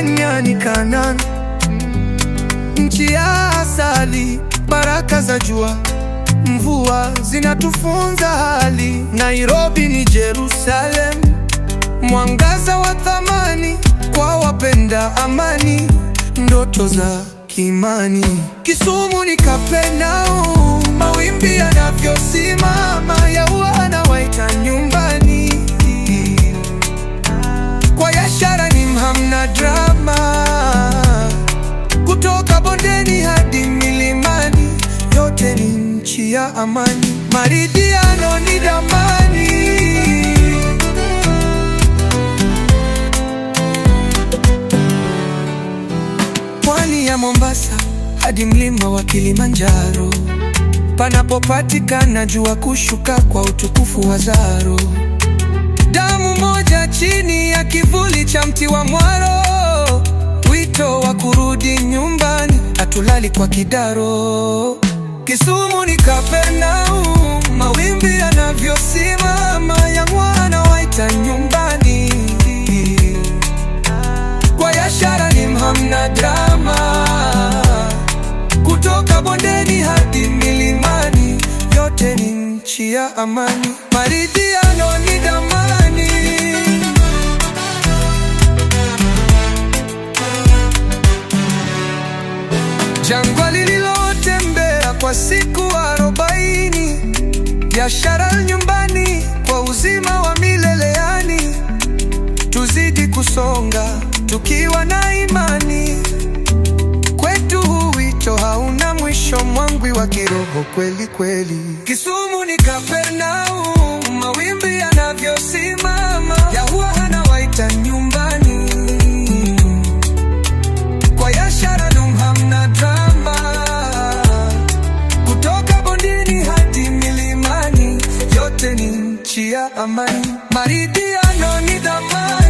Kenya ni Kanaan, nchi ya asali, baraka za jua, mvua zinatufunza hali. Nairobi ni Jerusalem, mwangaza wa thamani kwa wapenda amani, ndoto za kiimani. Kisumu ni Kapenau, mawimbi yanavyosimama, Yahuwa anawaita nyumbani. Kwa Yashara ni hamna drama, kutoka bondeni hadi milimani, yote ni nchi ya amani. Maridhiano ni damani. Pwani ya Mombasa hadi mlima wa Kilimanjaro, panapopatikana jua kushuka kwa utukufu wa Zaro. Damu moja chini ya kivuli cha mti wa mwaro, wito wa kurudi nyumbani, hatulali kwa kidaro. Kisumu ni Kapenau, mawimbi yanavyosimama, Yahuwa anawaita nyumbani. Kwa Yashara ni hamna drama, kutoka bondeni hadi milimani, yote ni nchi ya amani. Maridhiano ni damani. Jangwa lililotembea kwa siku 40, Yashara nyumbani kwa uzima wa milele yani. Tuzidi kusonga tukiwa na imani, kwetu huu wito hauna mwisho, mwangwi wa kiroho kweli kweli. Kisumu ni Kapenau, mawimbi yanavyosimama, Yahuwa anawaita nyumbani. Kwa Yashara hamna drama, kutoka bondeni hadi milimani, yote ni nchi ya amani. Maridhiano ni damani.